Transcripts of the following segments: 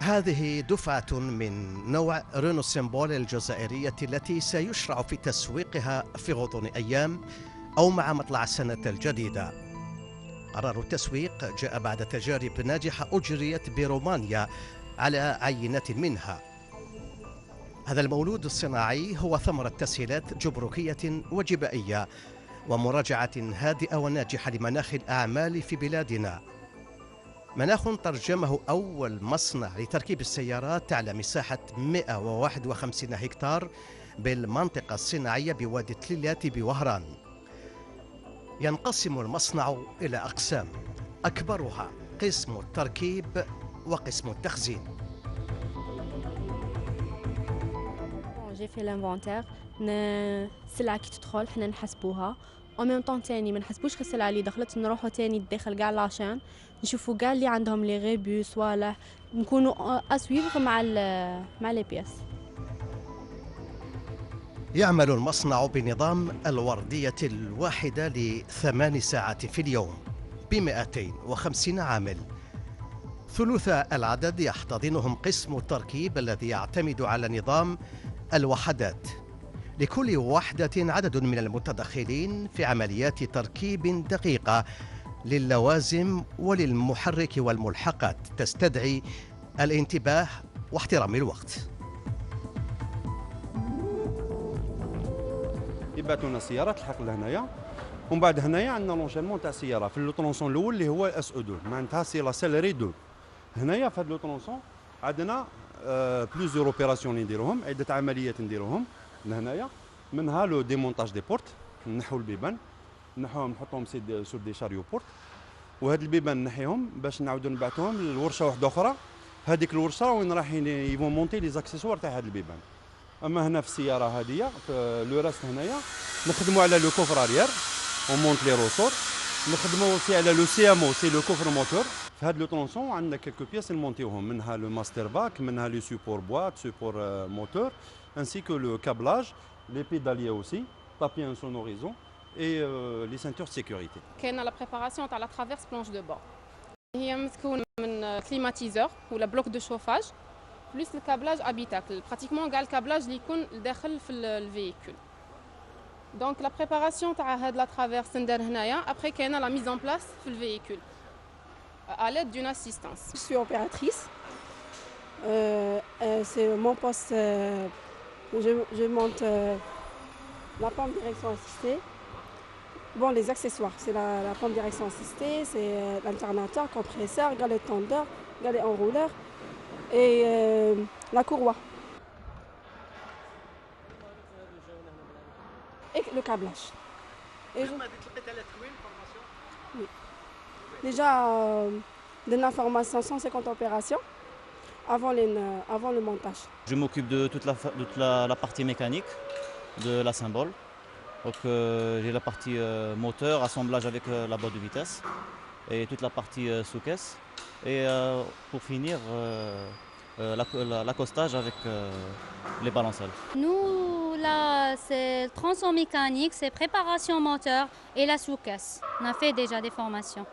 هذه دفعة من نوع رينو سيمبول الجزائرية التي سيشرع في تسويقها في غضون أيام أو مع مطلع السنة الجديدة. قرار التسويق جاء بعد تجارب ناجحة أجريت برومانيا على عينة منها. هذا المولود الصناعي هو ثمرة تسهيلات جمركية وجبائية ومراجعة هادئة وناجحة لمناخ الأعمال في بلادنا. مناخ ترجمه أول مصنع لتركيب السيارات على مساحة 151 هكتار بالمنطقة الصناعية بوادي تليلات بوهران. ينقسم المصنع إلى أقسام، أكبرها قسم التركيب وقسم التخزين. جي في الانفونتير السلعة كي تدخل حنا نحسبوها او ميم طون تاني ما نحسبوش السلعة اللي دخلت، نروحو تاني داخل كاع لاشين نشوفو كاع اللي عندهم لي غيبو صوالح، نكونو اسويفغ مع لي بياس. يعمل المصنع بنظام الوردية الواحدة ل8 ساعات في اليوم ب250 عامل. ثلث العدد يحتضنهم قسم التركيب الذي يعتمد على نظام الوحدات. لكل وحدة عدد من المتدخلين في عمليات تركيب دقيقة للوازم وللمحرك والملحقات تستدعي الانتباه واحترام الوقت. يبعثوا لنا السياره تلحق لهنايا، ومن بعد هنايا عندنا لونشينمون تاع السياره في لو طرونسون الاول اللي هو اس او 2 معناتها سي لا سيلري 2. هنايا في هذا لو طرونسون عندنا بليزيور اوبيراسيون اللي نديروهم، عده عمليات نديروهم لهنايا، منها لو ديمونتاج دي بورت، نحو البيبان نحوهم نحطهم سور دي شاريو بورت، وهاد البيبان نحيهم باش نعاودو نبعثوهم للورشه واحده اخرى. هذيك الورشه وين رايحين يفون مونتي لي زاكسيسوار تاع هاد البيبان. اما هنا في السياره هذه في لو راست هنايا نخدموا على لو كوفر اريير ومونت لي روسور، نخدموا اوسي على لو سي ام او سي لو كوفر موتور. في هاد لو طرونسون عندنا كلكو بياس نمونتيوهم، منها لو ماستر باك، منها لو سوبور بواط، سوبور موتور، ainsi que le câblage, les pédaliers aussi, tapis insonorisant et les ceintures de sécurité. كاينه لا بريباراسيون تاع لا ترافيرس بلانش دو بور، هي متكون من كليماتيزور ولا بلوك دو شوفاج بلس الكابلاج ابيتاكل، براتيكمون كاع الكابلاج اللي يكون داخل في الفييكول. دونك لا بريباراسيون تاع هاد لا ترافيرس ندار هنايا، ابري كاينه لا ميز ان بلاس في الفييكول à l'aide d'une assistance. Je suis opératrice. C'est mon poste. Je monte la pompe direction assistée. Bon, les accessoires, c'est la pompe direction assistée, c'est l'alternateur, compresseur, galet tendeur, galet enrouleur et la courroie. Et le câblage. Et oui. Déjà, de l'information 150 opérations avant le montage. Je m'occupe de toute la partie mécanique de la symbole. Donc j'ai la partie moteur, assemblage avec la boîte de vitesse et toute la partie sous-caisse. Et pour finir, l'accostage avec les balancelles. Nous, là, c'est le tronçon mécanique, c'est préparation moteur et la sous-caisse. On a fait déjà des formations.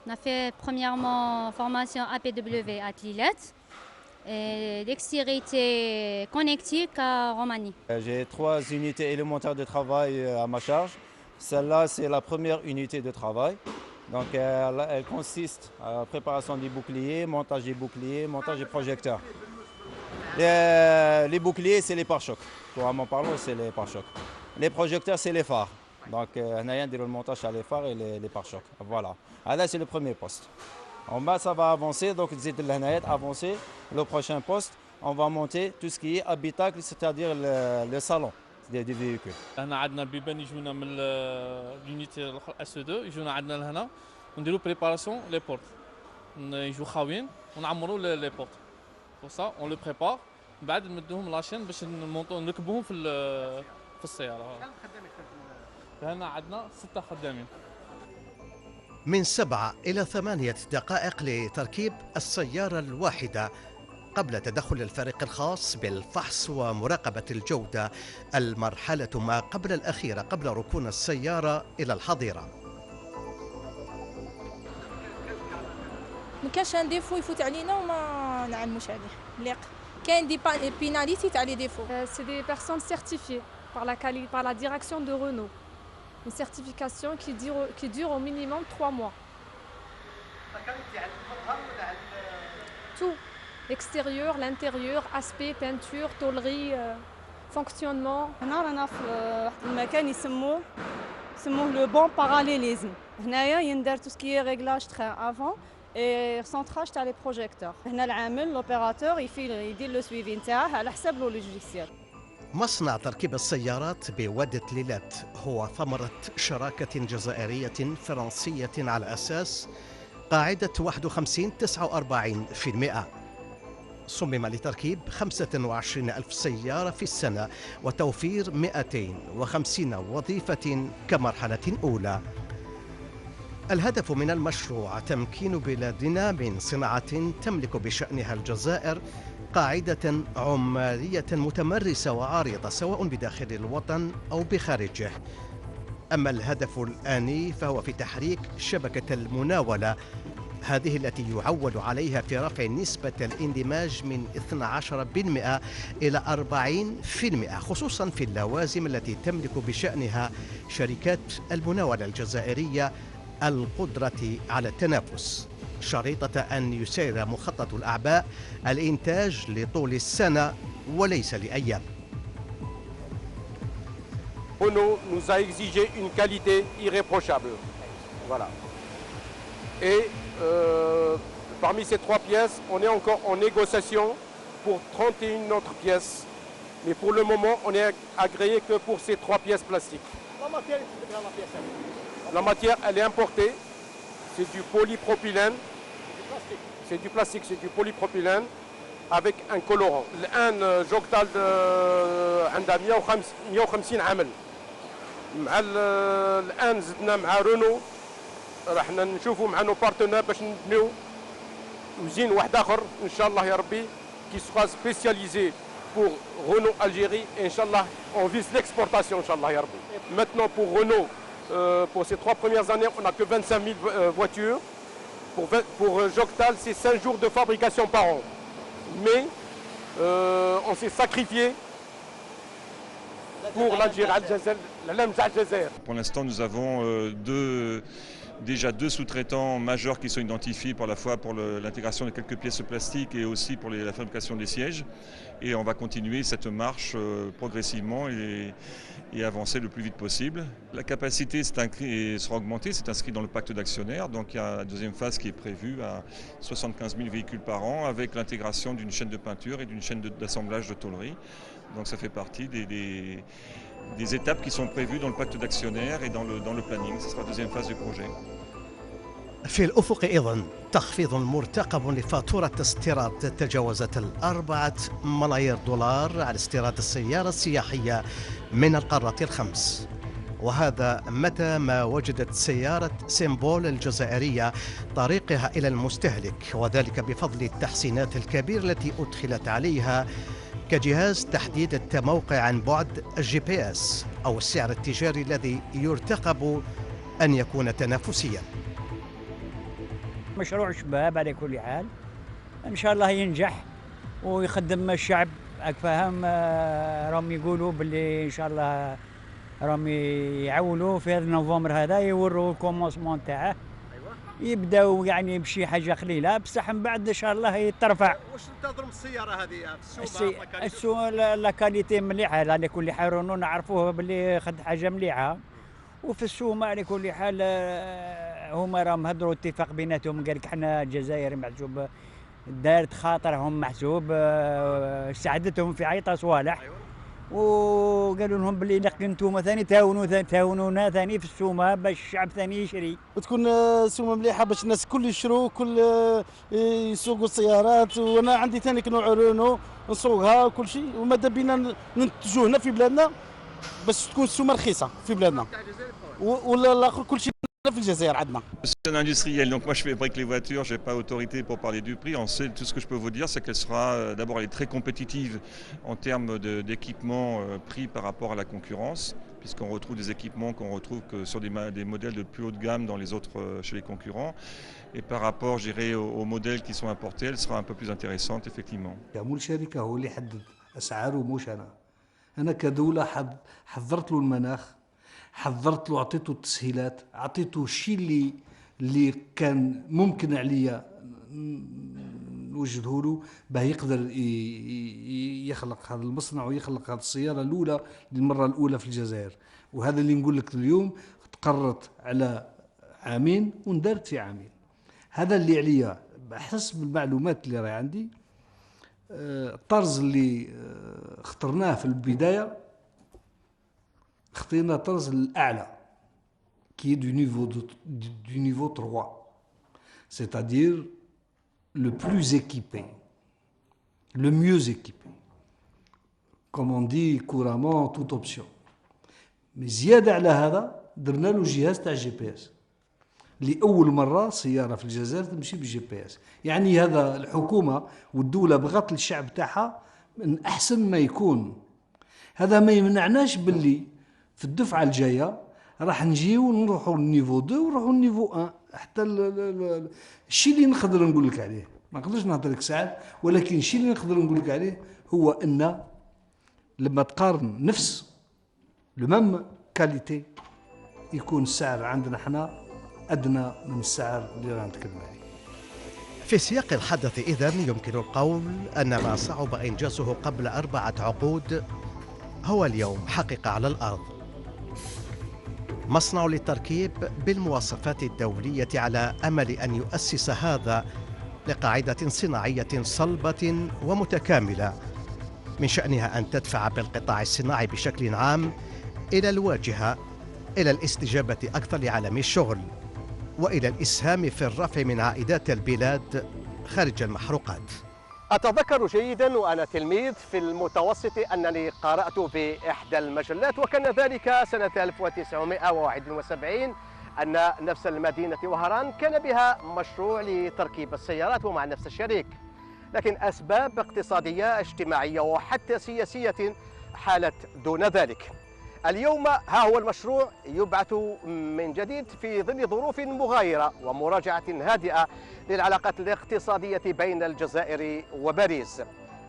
On a fait premièrement formation APW à Tlilet et dextérité connectique à Romanie. J'ai 3 unités élémentaires de travail à ma charge. Celle-là, c'est la première unité de travail. Donc elle consiste à la préparation des boucliers, montage des boucliers, montage des projecteurs. Les boucliers, c'est les pare-chocs. Couramment parlant, c'est les pare-chocs. Les projecteurs, c'est les phares. Donc on a le montage à les phares et les pare-chocs. Voilà. Là, c'est le premier poste. En bas, ça va avancer. Donc avancer. Le prochain poste, on va monter tout ce qui est habitacle, c'est-à-dire le salon des véhicules. هنا عندنا البيبان يجونا من اليونيتي الاخرى اس 2 يجونا عندنا لهنا ونديروا بريباراسيون لي بورت، يجوا خاويين ونعمروا لي بورت. بور سا اون لو بريبار، من بعد نمدوهم لاشين باش نركبوهم في السياره. هنا عندنا 6 خدامين. من 7 إلى 8 دقائق لتركيب السيارة الواحدة قبل تدخل الفريق الخاص بالفحص ومراقبة الجودة، المرحلة ما قبل الأخيرة قبل ركون السيارة إلى الحظيرة. ما كانش ان ديفو يفوت علينا وما نعلموش عليه مليق كاين دي بيناليتي تاع لي ديفو. C'est des personnes certifiées par la direction de Renault. Une certification qui dure au minimum 3 mois. Tout. L'extérieur, l'intérieur, aspect, peinture, tôlerie, fonctionnement. هنا رانا في واحد المكان يسموه لو بون باراليليزم. هنايا يندار تو سكي ريغلاج تران افون اي سونتراج تاع لي بروجيكتور. هنا العامل لوبيراتور يدير لو سويفي نتاعه على حساب لو لوجيسيال. مصنع تركيب السيارات بوادي تليلات هو ثمرة شراكة جزائرية فرنسية على أساس قاعدة 51-49%. صمم لتركيب 25,000 سيارة في السنة وتوفير 250 وظيفة كمرحلة أولى. الهدف من المشروع تمكين بلادنا من صناعة تملك بشأنها الجزائر قاعدة عمالية متمرسة وعريضة سواء بداخل الوطن أو بخارجه. أما الهدف الآني فهو في تحريك شبكة المناولة، هذه التي يعول عليها في رفع نسبة الاندماج من 12% إلى 40%، خصوصا في اللوازم التي تملك بشأنها شركات المناولة الجزائرية القدرة على التنافس، شريطة أن يسير مخطط الأعباء الإنتاج لطول السنة وليس لأيام. Renault nous a exigé une qualité irréprochable. Voilà. Et parmi ces 3 pièces, on est encore en négociation pour 31 autres pièces. Mais pour le moment, on est agréé que pour ces 3 pièces plastiques. La matière, elle est importée. C'est du polypropylène. C'est du plastique, c'est du polypropylène avec un colorant. الآن جوكتال عندها 150 عامل. مع الآن زدنا مع رونو راح نشوفوا مع نو بارتنير باش نبنيو وزين واحد اخر ان شاء الله يا ربي qui sera spécialisé pour Renault Algérie et inchallah on vise l'exportation inchallah ya rabbi. Maintenant pour Renault pour ces 3 premières années on n'a que 25 000 voitures. Pour Joktal c'est 5 jours de fabrication par an. Mais on s'est sacrifié pour l'Algérie. Pour l'instant nous avons déjà 2 sous-traitants majeurs qui sont identifiés pour l'intégration de quelques pièces plastiques et aussi pour la fabrication des sièges. Et on va continuer cette marche progressivement et avancer le plus vite possible. La capacité sera augmentée, c'est inscrit dans le pacte d'actionnaires. Donc il y a la deuxième phase qui est prévue à 75 000 véhicules par an avec l'intégration d'une chaîne de peinture et d'une chaîne d'assemblage de tôlerie. Donc ça fait partie des étapes qui sont prévues dans le pacte d'actionnaires et dans le planning. Ce sera la deuxième phase du projet. في الأفق أيضا تخفيض مرتقب لفاتورة استيراد تجاوزت $4 ملايير على استيراد السيارة السياحية من القارة ال5، وهذا متى ما وجدت سيارة سيمبول الجزائرية طريقها إلى المستهلك، وذلك بفضل التحسينات الكبيرة التي أدخلت عليها كجهاز تحديد التموقع عن بعد GPS أو السعر التجاري الذي يرتقب أن يكون تنافسيا. مشروع شباب على كل حال ان شاء الله ينجح ويخدم الشعب. فاهم راهم يقولوا باللي ان شاء الله راهم يعولوا في هذا نوفمبر هذا يوروا الكومونسمون تاعه يبداو يعني بشي حاجه قليله بصح من بعد ان شاء الله يترفع. واش تنظم السياره هذه في السوق؟ لا كاليتي مليحه على كل حال، رونو نعرفوه باللي خد حاجه مليحه. وفي السومه على كل حال هما راهم هضروا اتفاق بيناتهم، قال لك حنا الجزائر محسوب دارت خاطرهم محسوب ساعدتهم في عيطه صوالح. وقالوا لهم باللي نتوما ثاني تعاونونا ثاني في السومه باش الشعب ثاني يشري وتكون السومه مليحه باش الناس الكل يشروا كل يسوقوا السيارات. وانا عندي ثاني نوع رونو نسوقها وكل شيء، وماذا بينا ننتجوا هنا في بلادنا باش تكون السومه رخيصه في بلادنا ولا الاخر كل شيء في الجزائر عندنا. C'est un industriel, donc moi je fabrique les voitures, je n'ai pas autorité pour parler du prix. Tout ce que je peux vous dire, c'est qu'elle sera, d'abord elle est très compétitive en termes d'équipement prix par rapport à la concurrence. puisqu'on retrouve des équipements qu'on retrouve que sur des modèles de plus haut de gamme dans les autres, chez les concurrents. Et par rapport, je dirais, aux modèles qui sont importés, elle sera un peu plus intéressante, effectivement. مول الشركة هو اللي يحدد أسعاره مش أنا. أنا كدولة حضرت له المناخ، حضرت له، أعطيته التسهيلات، أعطيته الشيء اللي كان ممكن عليا نوجده له باه يقدر يخلق هذا المصنع ويخلق هذه السيارة الأولى للمرة الأولى في الجزائر. وهذا اللي نقول لك اليوم تقررت على عامين وندرت في عامين. هذا اللي عليا بحسب المعلومات اللي راهي عندي. الطرز اللي اخترناه في البداية اخترنا الطرز الأعلى qui est du niveau 3, c'est-à-dire le plus équipé, le mieux équipé. Comme on dit couramment, toute option. Mais زيادة على هذا درنا له جهاز تاع جي بي اس. لأول مرة سيارة في الجزائر تمشي بالجي بي اس. يعني هذا الحكومة والدولة بغت للشعب تاعها من أحسن ما يكون. هذا ما يمنعناش باللي في الدفعة الجاية راح نجيو ونروحوا للنيفو 2 ونروحوا للنيفو 1. حتى الشيء اللي نقدر نقول لك عليه، ما نقدرش نهضر لك ساعات، ولكن الشيء اللي نقدر نقول لك عليه هو ان لما تقارن نفس لو ميم كاليتي يكون السعر عندنا احنا ادنى من السعر اللي رانا نتكلم عليه. في سياق الحدث إذن يمكن القول أن ما صعب إنجازه قبل 4 عقود هو اليوم حقيقة على الأرض. مصنع للتركيب بالمواصفات الدولية على أمل أن يؤسس هذا لقاعدة صناعية صلبة ومتكاملة من شأنها أن تدفع بالقطاع الصناعي بشكل عام إلى الواجهة، إلى الاستجابة أكثر لعالم الشغل، وإلى الإسهام في الرفع من عائدات البلاد خارج المحروقات. أتذكر جيدا وأنا تلميذ في المتوسط أنني قرأت في إحدى المجلات، وكان ذلك سنة 1971، أن نفس المدينة وهران كان بها مشروع لتركيب السيارات ومع نفس الشريك، لكن أسباب اقتصادية اجتماعية وحتى سياسية حالت دون ذلك. اليوم ها هو المشروع يبعث من جديد في ظل ظروف مغايرة ومراجعة هادئة للعلاقات الاقتصادية بين الجزائر وباريس.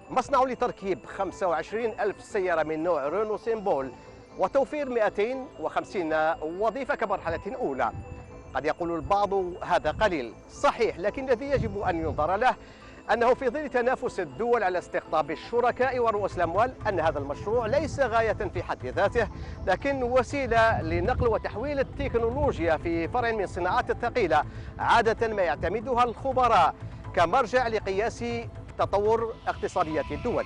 مصنع لتركيب 25,000 سيارة من نوع رونو سيمبول وتوفير 250 وظيفة كمرحلة أولى. قد يقول البعض هذا قليل، صحيح، لكن الذي يجب أن ينظر له أنه في ظل تنافس الدول على استقطاب الشركاء ورؤوس الأموال أن هذا المشروع ليس غاية في حد ذاته، لكن وسيلة لنقل وتحويل التكنولوجيا في فرع من الصناعات الثقيلة، عادة ما يعتمدها الخبراء كمرجع لقياس تطور اقتصاديات الدول.